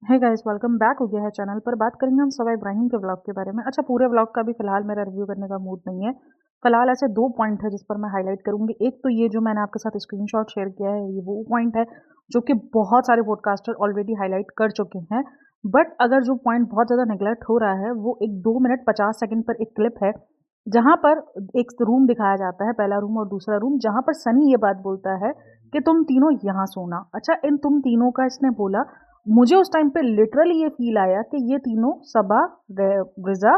है guys, welcome back हो गया है चैनल पर। बात करेंगे हम सबा इब्राहिम के व्लॉग के बारे में। अच्छा, पूरे व्लॉग का भी फिलहाल मेरा रिव्यू करने का मूड नहीं है। फिलहाल ऐसे दो पॉइंट है जिस पर मैं हाईलाइट करूंगी। एक तो ये जो मैंने आपके साथ स्क्रीनशॉट शेयर किया है, ये वो पॉइंट है जो कि बहुत सारे पॉडकास्टर ऑलरेडी हाईलाइट कर चुके हैं। बट अगर जो पॉइंट बहुत ज़्यादा नेग्लेक्ट हो रहा है, वो एक 2 मिनट 50 सेकंड पर एक क्लिप है जहां पर एक रूम दिखाया जाता है, पहला रूम और दूसरा रूम, जहां पर सनी ये बात बोलता है कि तुम तीनों यहाँ सोना। अच्छा, इन तुम तीनों का इसने बोला, मुझे उस टाइम पे लिटरली ये फील आया कि ये तीनों सबा, रिजा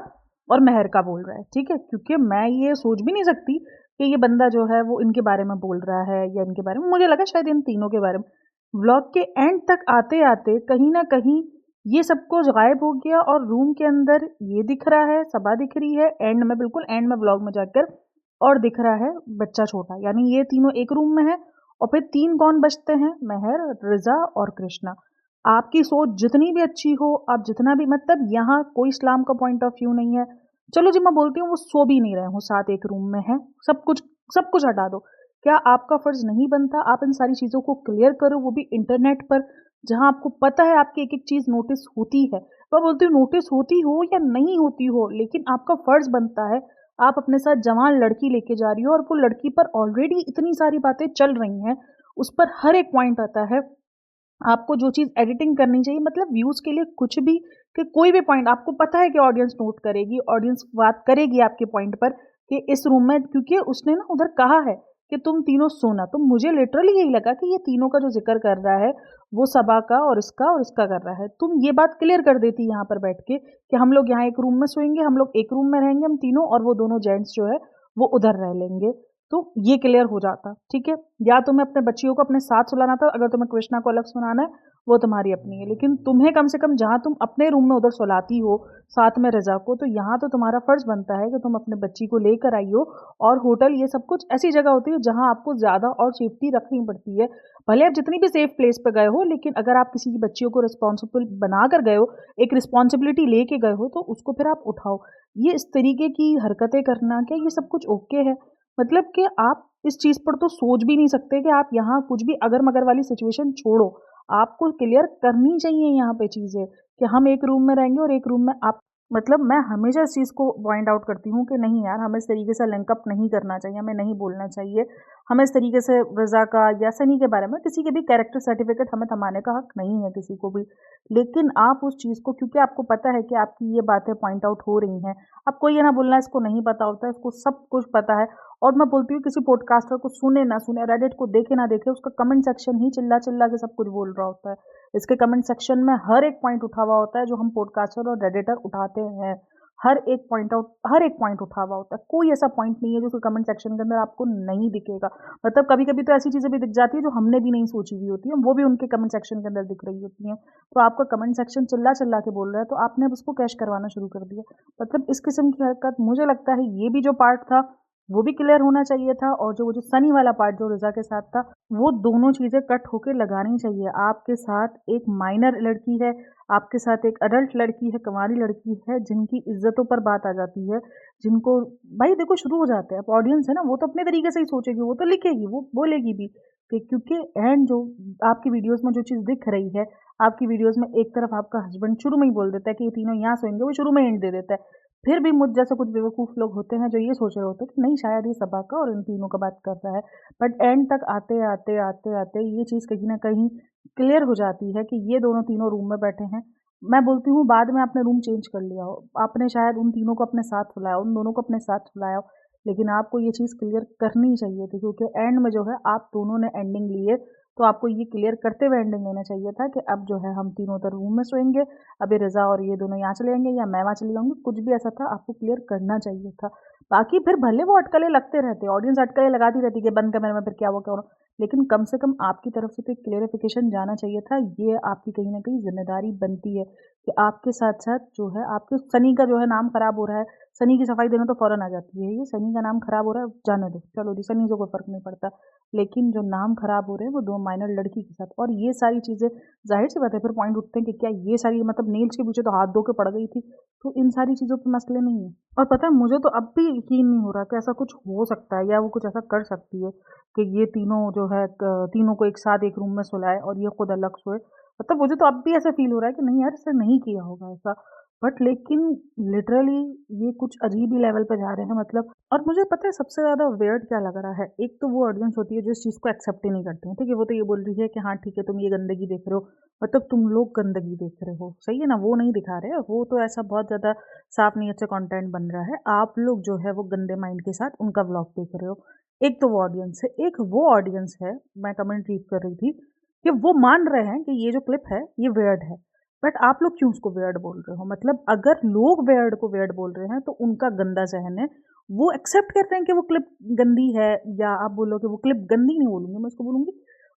और मेहर का बोल रहा है। ठीक है, क्योंकि मैं ये सोच भी नहीं सकती कि ये बंदा जो है वो इनके बारे में बोल रहा है या इनके बारे में। मुझे लगा शायद इन तीनों के बारे में। व्लॉग के एंड तक आते आते कहीं ना कहीं ये सब कुछ गायब हो गया और रूम के अंदर ये दिख रहा है, सबा दिख रही है एंड में, बिल्कुल एंड में व्लॉग में जाकर, और दिख रहा है बच्चा छोटा। यानी ये तीनों एक रूम में है। और फिर तीन कौन बचते हैं? मेहर, रिजा और कृष्णा। आपकी सोच जितनी भी अच्छी हो, आप जितना भी, मतलब यहाँ कोई इस्लाम का पॉइंट ऑफ व्यू नहीं है। चलो जी, मैं बोलती हूँ वो सो भी नहीं रहे हो, साथ एक रूम में है, सब कुछ हटा दो। क्या आपका फर्ज नहीं बनता आप इन सारी चीजों को क्लियर करो, वो भी इंटरनेट पर, जहां आपको पता है आपकी एक एक चीज नोटिस होती है। तो मैं बोलती हूँ नोटिस होती हो या नहीं होती हो, लेकिन आपका फर्ज बनता है। आप अपने साथ जवान लड़की लेके जा रही हो और वो लड़की पर ऑलरेडी इतनी सारी बातें चल रही हैं, उस पर हर एक पॉइंट आता है। आपको जो चीज़ एडिटिंग करनी चाहिए, मतलब व्यूज़ के लिए कुछ भी, कि कोई भी पॉइंट आपको पता है कि ऑडियंस नोट करेगी, ऑडियंस बात करेगी आपके पॉइंट पर कि इस रूम में, क्योंकि उसने ना उधर कहा है कि तुम तीनों सोना। तो मुझे लिटरली यही लगा कि ये तीनों का जो ज़िक्र कर रहा है, वो सबा का और इसका कर रहा है। तुम ये बात क्लियर कर देती यहाँ पर बैठ के कि हम लोग यहाँ एक रूम में सोएँगे, हम लोग एक रूम में रहेंगे हम तीनों, और वो दोनों जेंट्स जो है, वो उधर रह लेंगे। तो ये क्लियर हो जाता, ठीक है? या तुम्हें अपने बच्चियों को अपने साथ सुलाना था, अगर तुम्हें कृष्णा को अलग सुनाना है, वो तुम्हारी अपनी है। लेकिन तुम्हें कम से कम जहाँ तुम अपने रूम में उधर सुलाती हो साथ में रजा को, तो यहाँ तो तुम्हारा फर्ज बनता है कि तुम अपने बच्ची को लेकर आई हो। और होटल ये सब कुछ ऐसी जगह होती है जहाँ आपको ज्यादा और सेफ्टी रखनी पड़ती है। भले आप जितनी भी सेफ प्लेस पे गए हो, लेकिन अगर आप किसी की बच्चियों को रिस्पॉन्सिबल बनाकर गए हो, एक रिस्पॉन्सिबिलिटी लेके गए हो, तो उसको फिर आप उठाओ। ये इस तरीके की हरकतें करना, क्या ये सब कुछ ओके है? मतलब कि आप इस चीज पर तो सोच भी नहीं सकते कि आप यहाँ कुछ भी अगर मगर वाली सिचुएशन छोड़ो, आपको क्लियर करनी चाहिए यहाँ पे चीज़ें कि हम एक रूम में रहेंगे और एक रूम में आप, मतलब मैं हमेशा इस चीज़ को पॉइंट आउट करती हूँ कि नहीं यार, हमें इस तरीके से लिंकअप नहीं करना चाहिए, हमें नहीं बोलना चाहिए। हमें इस तरीके से रज़ा का या सनी के बारे में किसी के भी कैरेक्टर सर्टिफिकेट हमें थमाने का हक नहीं है किसी को भी। लेकिन आप उस चीज़ को, क्योंकि आपको पता है कि आपकी ये बातें पॉइंट आउट हो रही हैं, आपको ये ना बोलना इसको नहीं पता होता है, इसको सब कुछ पता है। और मैं बोलती हूँ किसी पॉडकास्टर को सुने ना सुने, रेडिट को देखे ना देखे, उसका कमेंट सेक्शन ही चिल्ला चिल्ला के सब कुछ बोल रहा होता है। इसके कमेंट सेक्शन में हर एक पॉइंट उठा हुआ होता है जो हम पॉडकास्टर और रेडिटर उठाते हैं। हर एक पॉइंट उठा हुआ होता है। कोई ऐसा पॉइंट नहीं है जो कमेंट सेक्शन के अंदर आपको नहीं दिखेगा। मतलब कभी कभी तो ऐसी चीजें भी दिख जाती है जो हमने भी नहीं सोची हुई होती है, वो भी उनके कमेंट सेक्शन के अंदर दिख रही होती हैं। तो आपका कमेंट सेक्शन चिल्ला चिल्ला के बोल रहा है, तो आपने अब उसको कैश करवाना शुरू कर दिया। मतलब इस किस्म की हरकत, मुझे लगता है ये भी जो पार्ट था वो भी क्लियर होना चाहिए था, और जो वो जो सनी वाला पार्ट जो रिजा के साथ था, वो दोनों चीजें कट होके लगानी चाहिए। आपके साथ एक माइनर लड़की है, आपके साथ एक अडल्ट लड़की है, कुंवारी लड़की है, जिनकी इज्जतों पर बात आ जाती है, जिनको, भाई देखो, शुरू हो जाते हैं। अब ऑडियंस है ना, वो तो अपने तरीके से ही सोचेगी, वो तो लिखेगी, वो बोलेगी भी कि क्योंकि एंड जो आपकी वीडियोस में जो चीज दिख रही है, आपकी वीडियोस में एक तरफ आपका हस्बैंड शुरू में ही बोल देता है कि ये तीनों यहाँ सोएंगे, वो शुरू में एंड दे देता है। फिर भी मुझ जैसे कुछ बेवकूफ़ लोग होते हैं जो ये सोच रहे होते हैं कि नहीं, शायद ये सबा का और इन तीनों का बात कर रहा है। बट एंड तक आते आते आते आते ये चीज़ कहीं ना कहीं क्लियर हो जाती है कि ये दोनों तीनों रूम में बैठे हैं। मैं बोलती हूँ बाद में आपने रूम चेंज कर लिया हो, आपने शायद उन तीनों को अपने साथ बुलाया, उन दोनों को अपने साथ बुलाया हो, लेकिन आपको ये चीज़ क्लियर करनी चाहिए थी, क्योंकि एंड में जो है आप दोनों ने एंडिंग लिए। तो आपको ये क्लियर करते हुए एंडिंग लेना चाहिए था कि अब जो है हम तीनों उधर रूम में सोएंगे, अभी रज़ा और ये दोनों यहाँ चले जाएंगे या मैं वहाँ चली जाऊँगी, कुछ भी ऐसा था, आपको क्लियर करना चाहिए था। बाकी फिर भले वो अटकलें लगते रहते, ऑडियंस अटकलें लगाती रहती कि बंद कमरे में फिर क्या हुआ क्या हुआ, लेकिन कम से कम आपकी तरफ से तो एक क्लियरिफिकेशन जाना चाहिए था। ये आपकी कहीं ना कहीं जिम्मेदारी बनती है कि आपके साथ साथ जो है आपके सनी का जो है नाम खराब हो रहा है। सनी की सफाई देना तो फौरन आ जाती है, ये सनी का नाम खराब हो रहा है, जाने दो, चलो जी, सनी से कोई फर्क नहीं पड़ता। लेकिन जो नाम खराब हो रहे हैं वो दो माइनर लड़की के साथ, और ये सारी चीजें, जाहिर सी बात है फिर पॉइंट उठते हैं कि क्या ये सारी, मतलब नेल्स के पीछे तो हाथ धो के पड़ गई थी, तो इन सारी चीज़ों पे मसले नहीं है। और पता है, मुझे तो अब भी यकीन नहीं हो रहा कि ऐसा कुछ हो सकता है या वो कुछ ऐसा कर सकती है कि ये तीनों जो है तीनों को एक साथ एक रूम में सुलाए और ये खुद अलग सोए। मतलब मुझे तो अब भी ऐसा फ़ील हो रहा है कि नहीं यार, इसने नहीं किया होगा ऐसा। बट लेकिन लिटरली ये कुछ अजीब ही लेवल पे जा रहे हैं मतलब। और मुझे पता है सबसे ज़्यादा वियर्ड क्या लग रहा है, एक तो वो ऑडियंस होती है जो इस चीज़ को एक्सेप्ट ही नहीं करती है, ठीक है? वो तो ये बोल रही है कि हाँ ठीक है, तुम ये गंदगी देख रहे हो, मतलब तुम लोग गंदगी देख रहे हो, सही है ना? वो नहीं दिखा रहे, वो तो ऐसा बहुत ज़्यादा साफ नीयत से कंटेंट बन रहा है। आप लोग जो है वो गंदे माइंड के साथ उनका व्लॉग देख रहे हो। एक तो वो ऑडियंस है, एक वो ऑडियंस है, मैं कमेंट रीड कर रही थी कि वो मान रहे हैं कि ये जो क्लिप है ये वियर्ड है। बट आप लोग क्यों उसको वियर्ड बोल रहे हो? मतलब अगर लोग वियर्ड को वियर्ड बोल रहे हैं तो उनका गंदा ज़हन है। वो एक्सेप्ट करते हैं कि वो क्लिप गंदी है, या आप बोलो कि वो क्लिप गंदी नहीं बोलूँगी मैं उसको, बोलूँगी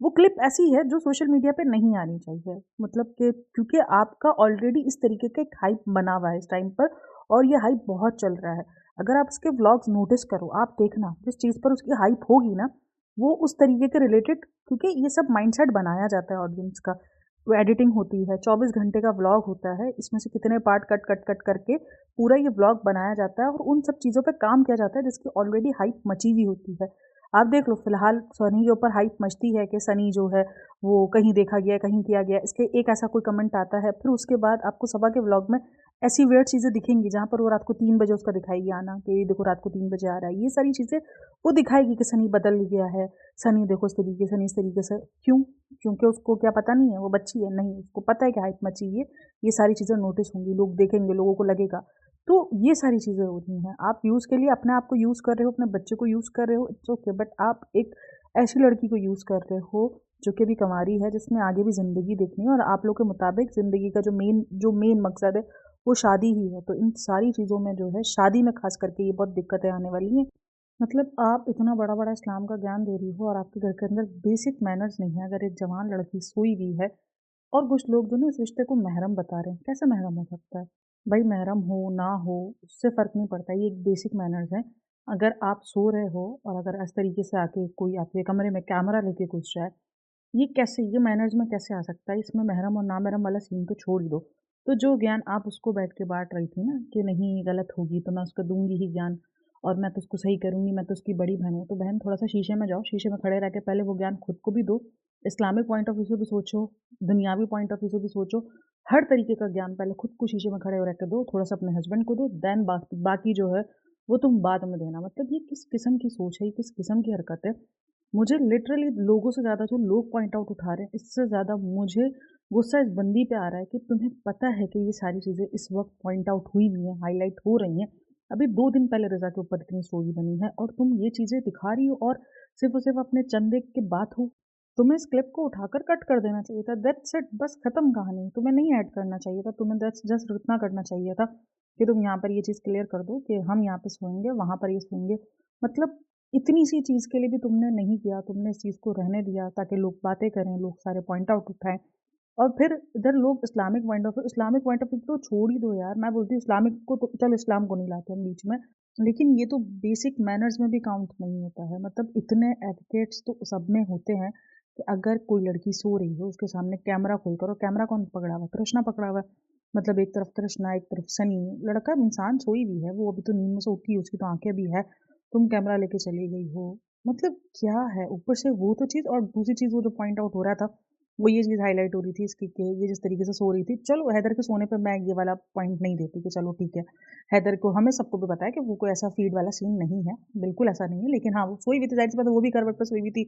वो क्लिप ऐसी है जो सोशल मीडिया पे नहीं आनी चाहिए। मतलब कि क्योंकि आपका ऑलरेडी इस तरीके का एक हाइप बना हुआ है इस टाइम पर, और ये हाइप बहुत चल रहा है। अगर आप इसके व्लॉग्स नोटिस करो, आप देखना जिस चीज़ पर उसकी हाइप होगी ना, वो उस तरीके के रिलेटेड, क्योंकि ये सब माइंडसेट बनाया जाता है ऑडियंस का। वो एडिटिंग होती है, 24 घंटे का व्लॉग होता है, इसमें से कितने पार्ट कट कट कट करके पूरा ये व्लॉग बनाया जाता है और उन सब चीज़ों पे काम किया जाता है जिसकी ऑलरेडी हाइप मची हुई होती है। आप देख लो फिलहाल सनी के ऊपर हाइप मचती है कि सनी जो है वो कहीं देखा गया, कहीं किया गया, इसके एक ऐसा कोई कमेंट आता है, फिर उसके बाद आपको सबा के व्लॉग में ऐसी वियर्ड चीज़ें दिखेंगी जहाँ पर वो रात को 3 बजे उसका दिखाएगी आना कि ये देखो रात को 3 बजे आ रहा है। ये सारी चीज़ें वो दिखाएगी कि सनी बदल गया है, सनी देखो इस तरीके से। क्यों? क्योंकि उसको क्या पता नहीं है, वो बच्ची है? नहीं, उसको पता है कि हाइप मची है, ये सारी चीज़ें नोटिस होंगी, लोग देखेंगे, लोगों को लगेगा। तो ये सारी चीज़ें हो रही हैं। आप व्यूज़ के लिए अपने आप को यूज़ कर रहे हो, अपने बच्चे को यूज़ कर रहे हो, इट्स ओके, बट आप एक ऐसी लड़की को यूज़ कर रहे हो जो कि अभी कंवारी है, जिसने आगे भी ज़िंदगी देखनी है, और आप लोग के मुताबिक ज़िंदगी का जो मेन मकसद है वो शादी ही है। तो इन सारी चीज़ों में जो है शादी में ख़ास करके ये बहुत दिक्कतें आने वाली हैं। मतलब आप इतना बड़ा-बड़ा इस्लाम का ज्ञान दे रही हो और आपके घर के अंदर बेसिक मैनर्स नहीं है। अगर एक जवान लड़की सोई हुई है और कुछ लोग जो ना इस रिश्ते को महरम बता रहे हैं, कैसे महरम हो सकता है? भाई महरम हो, ना हो, उससे फ़र्क नहीं पड़ता, ये एक बेसिक मैनर्स है। अगर आप सो रहे हो और अगर इस तरीके से आके कोई आपके कमरे में कैमरा लेके घुस जाए, ये मैनर्स में कैसे आ सकता है? इसमें महरम और ना महरम वाला सीन तो छोड़ ही दो। तो जो ज्ञान आप उसको बैठ के बाँट रही थी ना कि नहीं ये गलत होगी तो मैं उसको दूँगी ही ज्ञान, और मैं तो उसको सही करूँगी, मैं तो उसकी बड़ी बहन हूँ। तो बहन थोड़ा-सा शीशे में जाओ, शीशे में खड़े रह के पहले वो ज्ञान खुद को भी दो, इस्लामिक पॉइंट ऑफ व्यू से भी सोचो, दुनियावी पॉइंट ऑफ व्यू से भी सोचो। हर तरीके का ज्ञान पहले खुद को शीशे में खड़े रह के दो, थोड़ा-सा अपने हस्बैंड को दो, देन बाकी जो है वो तुम बाद में देना। मतलब ये किस किस्म की सोच है, ये किस किस्म की हरकत है? मुझे लिटरली लोगों से ज़्यादा जो लोग पॉइंट आउट उठा रहे हैं, इससे ज़्यादा मुझे गुस्सा इस बंदी पे आ रहा है कि तुम्हें पता है कि ये सारी चीज़ें इस वक़्त पॉइंट आउट हुई नहीं है, हाइलाइट हो रही हैं। अभी 2 दिन पहले रज़ा के ऊपर इतनी स्टोरी बनी है और तुम ये चीज़ें दिखा रही हो और सिर्फ़ और सिर्फ़ अपने चंदे की बात हो। तुम्हें इस क्लिप को उठाकर कट कर देना चाहिए था, दैट्स इट, बस ख़त्म कहानी। तुम्हें नहीं ऐड करना चाहिए था, तुम्हें जस्ट इतना करना चाहिए था कि तुम यहाँ पर ये चीज़ क्लियर कर दो कि हम यहाँ पे सोएँगे, वहाँ पर ये सोएँगे। मतलब इतनी सी चीज़ के लिए भी तुमने नहीं किया, तुमने इस चीज़ को रहने दिया ताकि लोग बातें करें, लोग सारे पॉइंट आउट उठाएँ। और फिर इधर लोग इस्लामिक पॉइंट ऑफ व्यू तो छोड़ ही दो यार। मैं बोलती हूँ इस्लामिक को तो चलो, इस्लाम को नहीं लाते हम बीच में, लेकिन ये तो बेसिक मैनर्स में भी काउंट नहीं होता है। मतलब इतने एटिकेट्स तो सब में होते हैं कि अगर कोई लड़की सो रही हो, उसके सामने कैमरा खोलकर, और कैमरा कौन पकड़ा हुआ है? कृष्णा पकड़ा हुआ है। मतलब एक तरफ कृष्णा, एक तरफ सनी, लड़का इंसान सोई भी है, वो अभी तो नींद में से उठी, उसकी तो आँखें भी है, तुम कैमरा लेके चली गई हो। मतलब क्या है? ऊपर से वो तो चीज़, और दूसरी चीज़ वो जो पॉइंट आउट हो रहा था, वो ये चीज़ हाइलाइट हो रही थी इसकी कि ये जिस तरीके से सो रही थी, चलो हैदर के सोने पे मैं ये वाला पॉइंट नहीं देती कि चलो ठीक है, हैदर को हमें सबको भी पता है कि वो कोई ऐसा फ़ीड वाला सीन नहीं है, बिल्कुल ऐसा नहीं है। लेकिन हाँ, वो सोई हुई थी, ज़ाहिर-सी बात है वो भी करवट पे सोई हुई थी,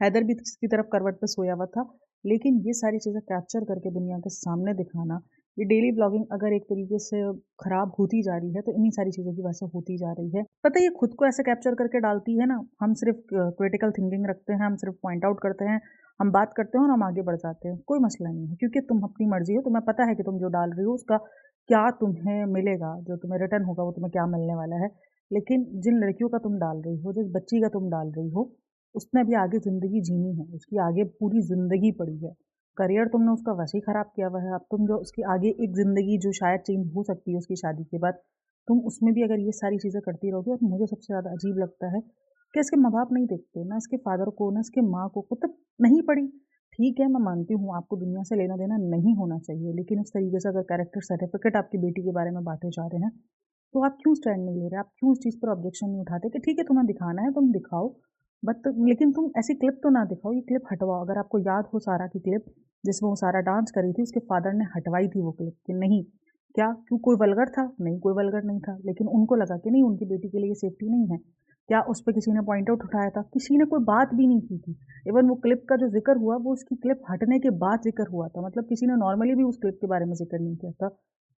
हैदर भी किसी तरफ करवट पे सोया हुआ था। लेकिन ये सारी चीज़ें कैप्चर करके दुनिया के सामने दिखाना, ये डेली व्लॉगिंग अगर एक तरीके से खराब होती जा रही है, तो इन्हीं सारी चीज़ों की वजह से होती जा रही है। पता है ये खुद को ऐसे कैप्चर करके डालती है ना, हम सिर्फ़ क्रिटिकल थिंकिंग रखते हैं, हम सिर्फ़ पॉइंट आउट करते हैं, हम बात करते हैं और हम आगे बढ़ जाते हैं, कोई मसला नहीं है, क्योंकि तुम अपनी मर्ज़ी हो, तुम्हें पता है कि तुम जो डाल रही हो उसका क्या तुम्हें मिलेगा, जो तुम्हें रिटर्न होगा वो तुम्हें क्या मिलने वाला है। लेकिन जिन लड़कियों का तुम डाल रही हो, जिस बच्ची का तुम डाल रही हो, उसने अभी आगे ज़िंदगी जीनी है, उसकी आगे पूरी ज़िंदगी पड़ी है। करियर तुमने उसका वैसे ही ख़राब किया हुआ है, अब तुम जो उसकी आगे एक ज़िंदगी जो शायद चेंज हो सकती है उसकी शादी के बाद, तुम उसमें भी अगर ये सारी चीज़ें करती रहोगे। और मुझे सबसे ज़्यादा अजीब लगता है कि इसके माँ-बाप नहीं देखते, ना इसके फ़ादर को, ना इसकी माँ को, मतलब नहीं पढ़ी। ठीक है, मैं मानती हूँ आपको दुनिया से लेना-देना नहीं होना चाहिए, लेकिन इस तरीके से अगर कैरेक्टर सर्टिफ़िकेट आपकी बेटी के बारे में बाँटे जा रहे हैं, तो आप क्यों स्टैंड नहीं ले रहे? आप क्यों उस चीज़ पर ऑब्जेक्शन नहीं उठाते कि ठीक है तुम्हें दिखाना है, तुम दिखाओ, बट लेकिन तुम ऐसी क्लिप तो ना दिखाओ, ये क्लिप हटवाओ। अगर आपको याद हो सारा की क्लिप जिसमें वो सारा डांस करी थी, उसके फादर ने हटवाई थी वो क्लिप कि नहीं, क्या क्यों, कोई वल्गर था? नहीं, कोई वल्गर नहीं था, लेकिन उनको लगा कि नहीं, उनकी बेटी के लिए सेफ्टी नहीं है। क्या उस पर किसी ने पॉइंट आउट उठाया था? किसी ने कोई बात भी नहीं की थी। इवन वो क्लिप का जो जिक्र हुआ वो उसकी क्लिप हटने के बाद जिक्र हुआ था, मतलब किसी ने नॉर्मली भी उस क्लिप के बारे में जिक्र नहीं किया था।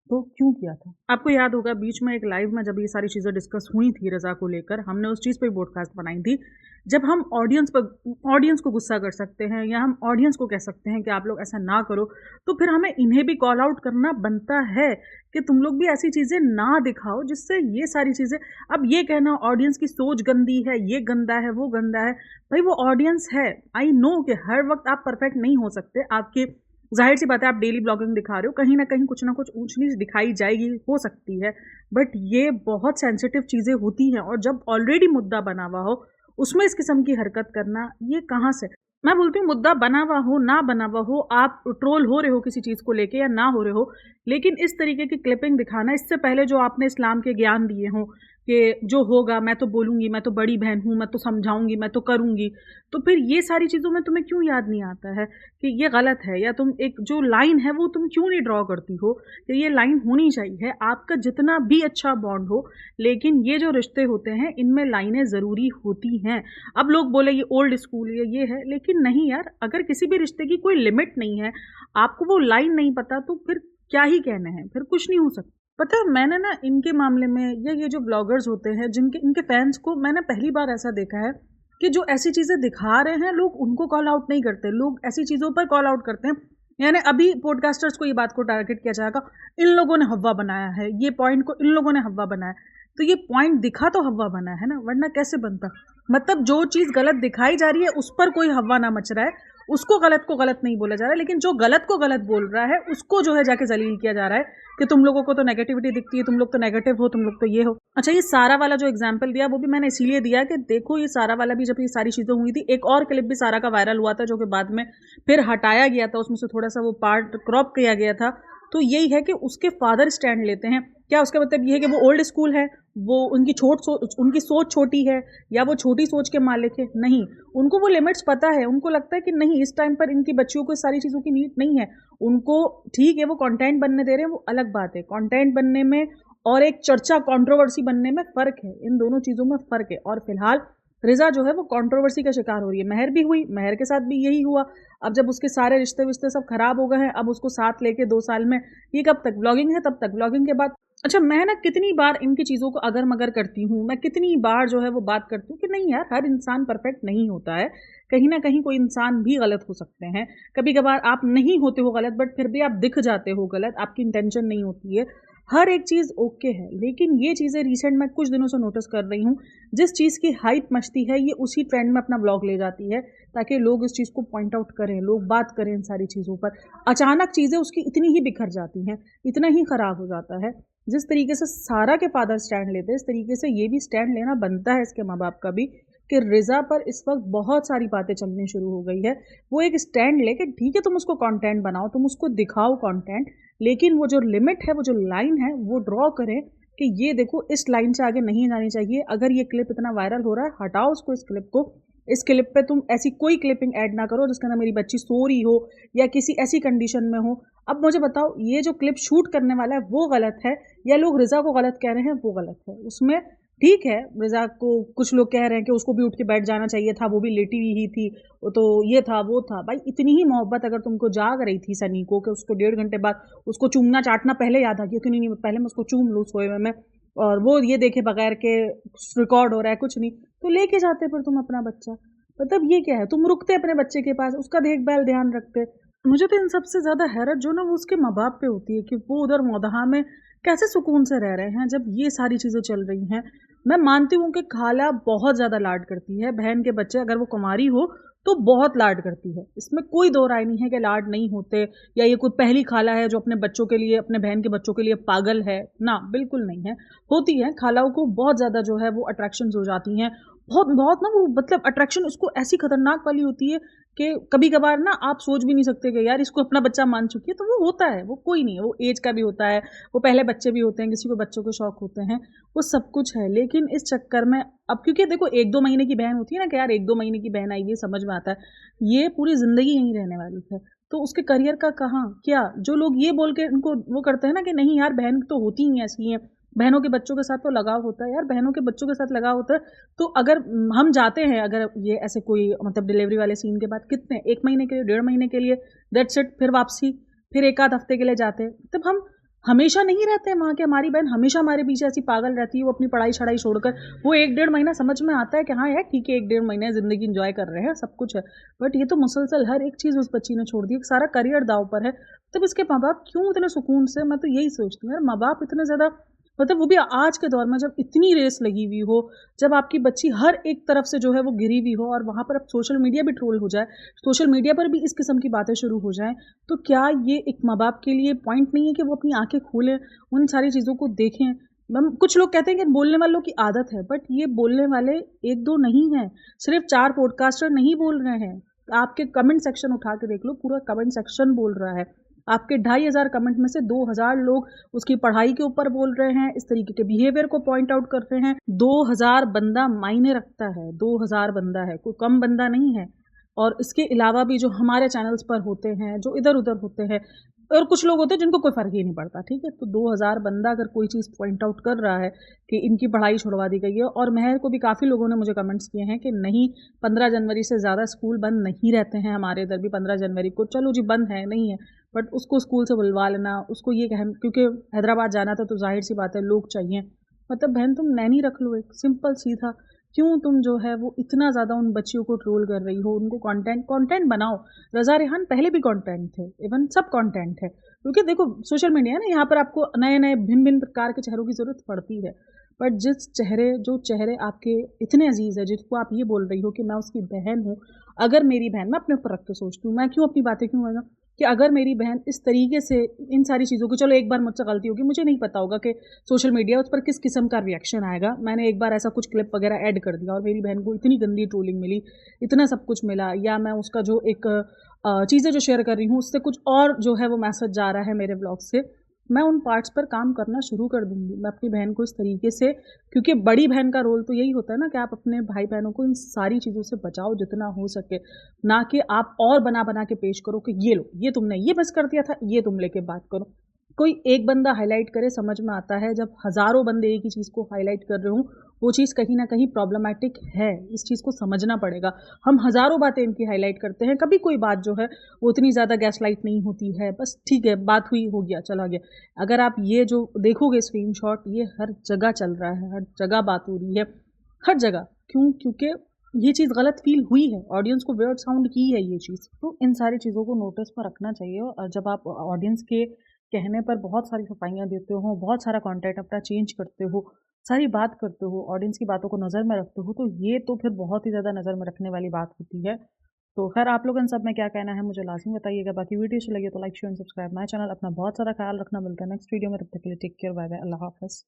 तो क्यों किया था? आपको याद होगा बीच में एक लाइव में जब ये सारी चीज़ें डिस्कस हुई थी रज़ा को लेकर, हमने उस चीज़ पे पॉडकास्ट बनाई थी। जब हम ऑडियंस को गुस्सा कर सकते हैं या हम ऑडियंस को कह सकते हैं कि आप लोग ऐसा ना करो, तो फिर हमें इन्हें भी कॉल आउट करना बनता है कि तुम लोग भी ऐसी चीज़ें ना दिखाओ जिससे ये सारी चीज़ें। अब ये कहना ऑडियंस की सोच गंदी है, ये गंदा है, वो गंदा है, भाई वो ऑडियंस है। आई नो कि हर वक्त आप परफेक्ट नहीं हो सकते, आपके जाहिर सी बात है, आप डेली ब्लॉगिंग दिखा रहे हो, कहीं ना कहीं कुछ ना कुछ ऊंच नीच दिखाई जाएगी, हो सकती है, बट ये बहुत सेंसिटिव चीज़ें होती हैं और जब ऑलरेडी मुद्दा बना हुआ हो उसमें इस किस्म की हरकत करना, ये कहाँ से? मैं बोलती हूँ मुद्दा बना हुआ हो ना बना हुआ हो, आप ट्रोल हो रहे हो किसी चीज़ को लेके या ना हो रहे हो, लेकिन इस तरीके की क्लिपिंग दिखाना, इससे पहले जो आपने इस्लाम के ज्ञान दिए हों कि जो होगा मैं तो बोलूँगी, मैं तो बड़ी बहन हूँ, मैं तो समझाऊंगी, मैं तो करूँगी, तो फिर ये सारी चीज़ों में तुम्हें क्यों याद नहीं आता है कि ये गलत है? या तुम एक जो लाइन है वो तुम क्यों नहीं ड्रॉ करती हो कि ये लाइन होनी चाहिए? आपका जितना भी अच्छा बॉन्ड हो, लेकिन ये जो रिश्ते होते हैं इनमें लाइनें ज़रूरी होती हैं। अब लोग बोले ये ओल्ड स्कूल ये है, लेकिन नहीं यार, अगर किसी भी रिश्ते की कोई लिमिट नहीं है, आपको वो लाइन नहीं पता, तो फिर क्या ही कहने हैं, फिर कुछ नहीं हो सकता। पता है, मैंने ना इनके मामले में या ये जो ब्लॉगर्स होते हैं जिनके इनके फैंस को मैंने पहली बार ऐसा देखा है कि जो ऐसी चीज़ें दिखा रहे हैं लोग उनको कॉल आउट नहीं करते, लोग ऐसी चीज़ों पर कॉल आउट करते हैं। यानी अभी पॉडकास्टर्स को ये बात को टारगेट किया जाएगा, इन लोगों ने हवा बनाया है, ये पॉइंट को इन लोगों ने हवा बनाया, तो ये पॉइंट दिखा तो हवा बना है ना, वरना कैसे बनता? मतलब जो चीज़ गलत दिखाई जा रही है उस पर कोई हवा ना मच रहा है, उसको गलत को गलत नहीं बोला जा रहा है, लेकिन जो गलत को गलत बोल रहा है उसको जो है जाके जलील किया जा रहा है कि तुम लोगों को तो नेगेटिविटी दिखती है, तुम लोग तो नेगेटिव हो, तुम लोग तो ये हो। अच्छा, ये सारा वाला जो एग्जाम्पल दिया वो भी मैंने इसीलिए दिया कि देखो ये सारा वाला भी जब ये सारी चीज़ें हुई थी, एक और क्लिप भी सारा का वायरल हुआ था जो कि बाद में फिर हटाया गया था, उसमें से थोड़ा सा वो पार्ट क्रॉप किया गया था। तो यही है कि उसके फादर स्टैंड लेते हैं, क्या उसका मतलब ये है कि वो ओल्ड स्कूल है, वो उनकी सोच छोटी है या वो छोटी सोच के मालिक है? नहीं, उनको वो लिमिट्स पता है, उनको लगता है कि नहीं इस टाइम पर इनकी बच्चियों को सारी चीज़ों की नीड नहीं है। उनको ठीक है वो कंटेंट बनने दे रहे हैं, वो अलग बात है, कंटेंट बनने में और एक चर्चा कंट्रोवर्सी बनने में फ़र्क है, इन दोनों चीज़ों में फ़र्क है। और फिलहाल रिजा जो है वो कंट्रोवर्सी का शिकार हो रही है, महर भी हुई, महर के साथ भी यही हुआ। अब जब उसके सारे रिश्ते विश्ते सब खराब हो गए हैं, अब उसको साथ लेके 2 साल में ये कब तक ब्लॉगिंग है, तब तक ब्लॉगिंग के बाद। अच्छा, मैं ना कितनी बार इनकी चीज़ों को अगर मगर करती हूँ, मैं कितनी बार जो है वो बात करती हूँ कि नहीं यार, हर इंसान परफेक्ट नहीं होता है, कहीं ना कहीं कोई इंसान भी गलत हो सकते हैं, कभी कभार आप नहीं होते हो गलत बट फिर भी आप दिख जाते हो गलत, आपकी इंटेंशन नहीं होती है, हर एक चीज़ ओके है। लेकिन ये चीज़ें रिसेंट में कुछ दिनों से नोटिस कर रही हूँ, जिस चीज़ की हाइप मचती है ये उसी ट्रेंड में अपना ब्लॉग ले जाती है ताकि लोग इस चीज़ को पॉइंट आउट करें, लोग बात करें इन सारी चीज़ों पर। अचानक चीज़ें उसकी इतनी ही बिखर जाती हैं, इतना ही ख़राब हो जाता है। जिस तरीके से सारा के फादर स्टैंड लेते हैं, इस तरीके से ये भी स्टैंड लेना बनता है इसके माँ बाप का भी, कि रिजा पर इस वक्त बहुत सारी बातें चलनी शुरू हो गई है। वो एक स्टैंड ले कि ठीक है तुम उसको कंटेंट बनाओ, तुम उसको दिखाओ कंटेंट, लेकिन वो जो लिमिट है, वो जो लाइन है, वो ड्रॉ करें कि ये देखो इस लाइन से आगे नहीं जानी चाहिए। अगर ये क्लिप इतना वायरल हो रहा है, हटाओ उसको, इस क्लिप को। इस क्लिप पे तुम ऐसी कोई क्लिपिंग ऐड ना करो जिसके अंदर मेरी बच्ची सो रही हो या किसी ऐसी कंडीशन में हो। अब मुझे बताओ, ये जो क्लिप शूट करने वाला है वो गलत है या लोग रिजा को गलत कह रहे हैं वो गलत है? उसमें ठीक है, रिजा को कुछ लोग कह रहे हैं कि उसको भी उठ के बैठ जाना चाहिए था, वो भी लेटी हुई ही थी, वो तो ये था वो था। भाई इतनी ही मोहब्बत अगर तुमको जाग रही थी सनी को कि उसको 1.5 घंटे बाद उसको चूमना चाटना पहले याद आ गया कि नहीं पहले मैं उसको चूम लूँ सोए में, और वो ये देखे बगैर के रिकॉर्ड हो रहा है कुछ नहीं, तो लेके जाते फिर तुम अपना बच्चा। मतलब ये क्या है, तुम रुकते अपने बच्चे के पास, उसका देखभाल ध्यान रखते। मुझे तो इन सबसे ज़्यादा हैरत जो ना वो उसके माँ बाप पे होती है कि वो उधर मौदहा में कैसे सुकून से रह रहे हैं जब ये सारी चीज़ें चल रही हैं। मैं मानती हूँ कि खाला बहुत ज़्यादा लाड करती है बहन के बच्चे, अगर वो कुमारी हो तो बहुत लाड करती है, इसमें कोई दो राय नहीं है कि लाड नहीं होते या ये कोई पहली खाला है जो अपने बच्चों के लिए, अपने बहन के बच्चों के लिए पागल है ना, बिल्कुल नहीं है। होती है खालाओं को बहुत ज़्यादा जो है वो अट्रैक्शंस हो जाती हैं, बहुत बहुत ना, वो मतलब अट्रैक्शन उसको ऐसी खतरनाक वाली होती है कि कभी-कभार ना आप सोच भी नहीं सकते कि यार इसको अपना बच्चा मान चुकी है, तो वो होता है, वो कोई नहीं है, वो ऐज का भी होता है, वो पहले बच्चे भी होते हैं, किसी को बच्चों के शौक होते हैं, वो सब कुछ है। लेकिन इस चक्कर में अब क्योंकि देखो 1-2 महीने की बहन होती है ना कि यार 1-2 महीने की बहन आई हुई है, समझ में आता है, ये पूरी ज़िंदगी यहीं रहने वाली है। तो उसके करियर का कहाँ, क्या? जो लोग ये बोल के उनको वो करते हैं ना कि नहीं यार बहन तो होती ही ऐसी हैं, बहनों के बच्चों के साथ तो लगाव होता है, यार बहनों के बच्चों के साथ लगाव होता है, तो अगर हम जाते हैं अगर ये ऐसे कोई मतलब डिलीवरी वाले सीन के बाद कितने 1 महीने के लिए, 1.5 महीने के लिए, दैट्स इट, फिर वापसी, फिर 1 आध हफ्ते के लिए जाते हैं। तब हम हमेशा नहीं रहते हैं वहाँ के, हमारी बहन हमेशा हमारे पीछे ऐसी पागल रहती है, वो अपनी पढ़ाई-शढ़ाई छोड़कर, वो 1 डेढ़ महीना समझ में आता है कि हाँ यार ठीक है 1 डेढ़ महीने ज़िंदगी एन्जॉय कर रहे हैं, सब कुछ है। बट ये तो मुसलसल हर एक चीज़ उस बच्ची ने छोड़ दी, सारा करियर दाँव पर है। तब इसके माँ-बाप क्यों इतने सुकून से, मैं तो यही सोचती हूँ यार माँ-बाप इतने ज़्यादा मतलब वो भी आज के दौर में जब इतनी रेस लगी हुई हो, जब आपकी बच्ची हर एक तरफ से जो है वो घिरी हुई हो और वहाँ पर अब सोशल मीडिया भी ट्रोल हो जाए, सोशल मीडिया पर भी इस किस्म की बातें शुरू हो जाएँ, तो क्या ये एक माँ-बाप के लिए पॉइंट नहीं है कि वो अपनी आँखें खोलें, उन सारी चीज़ों को देखें? कुछ लोग कहते हैं कि बोलने वालों की आदत है, बट ये बोलने वाले 1-2 नहीं हैं, सिर्फ़ 4 पॉडकास्टर नहीं बोल रहे हैं। आपके कमेंट सेक्शन उठा के देख लो, पूरा कमेंट सेक्शन बोल रहा है। आपके 2500 कमेंट में से 2000 लोग उसकी पढ़ाई के ऊपर बोल रहे हैं, इस तरीके के बिहेवियर को पॉइंट आउट कर रहे हैं। 2000 बंदा मायने रखता है, 2000 बंदा है, कोई कम बंदा नहीं है। और इसके अलावा भी जो हमारे चैनल्स पर होते हैं, जो इधर-उधर होते हैं और कुछ लोग होते हैं जिनको कोई फ़र्क ही नहीं पड़ता, ठीक है? तो 2000 बंदा अगर कोई चीज़ पॉइंट आउट कर रहा है कि इनकी पढ़ाई छुड़वा दी गई है और मेहर को भी काफ़ी लोगों ने मुझे कमेंट्स किए हैं कि नहीं 15 जनवरी से ज़्यादा स्कूल बंद नहीं रहते हैं, हमारे इधर भी 15 जनवरी को चलो जी बंद है, नहीं है। बट उसको स्कूल से बुलवा लेना, उसको ये कह क्योंकि हैदराबाद जाना था तो ज़ाहिर-सी बात है लोग चाहिए। मतलब बहन तुम नैनी रख लो एक सिंपल सीधा, क्यों तुम जो है वो इतना ज़्यादा उन बच्चियों को ट्रोल कर रही हो, उनको कंटेंट बनाओ। रज़ा रेहान पहले भी कंटेंट थे, इवन सब कंटेंट है। क्योंकि देखो सोशल मीडिया है ना, यहाँ पर आपको नए-नए भिन्न-भिन्न प्रकार के चेहरों की ज़रूरत पड़ती है। बट जो चेहरे आपके इतने अज़ीज़ है, जिसको आप ये बोल रही हो कि मैं उसकी बहन हूँ, अगर मेरी बहन मैं अपने ऊपर रख के सोचती हूँ, मैं क्यों अपनी बातें क्यों है ना कि अगर मेरी बहन इस तरीके से इन सारी चीज़ों को, चलो एक बार मुझसे गलती होगी, मुझे नहीं पता होगा कि सोशल मीडिया उस पर किस किस्म का रिएक्शन आएगा। मैंने एक बार ऐसा कुछ क्लिप वगैरह ऐड कर दिया और मेरी बहन को इतनी गंदी ट्रोलिंग मिली, इतना सब कुछ मिला, या मैं उसका जो एक चीज़ें जो शेयर कर रही हूँ उससे कुछ और जो है वो मैसेज जा रहा है मेरे व्लॉग से, मैं उन पार्ट्स पर काम करना शुरू कर दूँगी। मैं अपनी बहन को इस तरीके से, क्योंकि बड़ी बहन का रोल तो यही होता है ना कि आप अपने भाई-बहनों को इन सारी चीज़ों से बचाओ जितना हो सके, ना कि आप और बना-बना के पेश करो कि ये लो, ये तुमने ये मिस कर दिया था, ये तुम लेके बात करो। कोई एक बंदा हाइलाइट करे समझ में आता है, जब हज़ारों बंदे एक ही चीज़ को हाइलाइट कर रहे हों, वो चीज़ कहीं न कहीं प्रॉब्लमैटिक है, इस चीज़ को समझना पड़ेगा। हम हज़ारों बातें इनकी हाइलाइट करते हैं, कभी कोई बात जो है वो उतनी ज़्यादा गैसलाइट नहीं होती है, बस ठीक है, बात हुई, हो गया, चला गया। अगर आप ये जो देखोगे स्क्रीनशॉट, ये हर जगह चल रहा है, हर जगह बात हो रही है, हर जगह। क्यों? क्योंकि ये चीज़ गलत फ़ील हुई है, ऑडियंस को वियर्ड साउंड की है ये चीज़। तो इन सारी चीज़ों को नोटिस में रखना चाहिए और जब आप ऑडियंस के कहने पर बहुत सारी सफाइयाँ देते हो, बहुत सारा कंटेंट अपना चेंज करते हो, सारी बात करते हो, ऑडियंस की बातों को नज़र में रखते हो, तो ये तो फिर बहुत ही ज़्यादा नज़र में रखने वाली बात होती है। तो खैर आप लोगों इन सब में क्या कहना है मुझे लाज़मी बताइएगा। बाकी वीडियो अच्छी लगी तो like, share and subscribe my channel. अपना बहुत सारा ख्याल रखना, मिलता है नेक्स्ट वीडियो में, तब तक के लिए टेक केयर, बाय बाय, अल्लाह हाफ़िज़।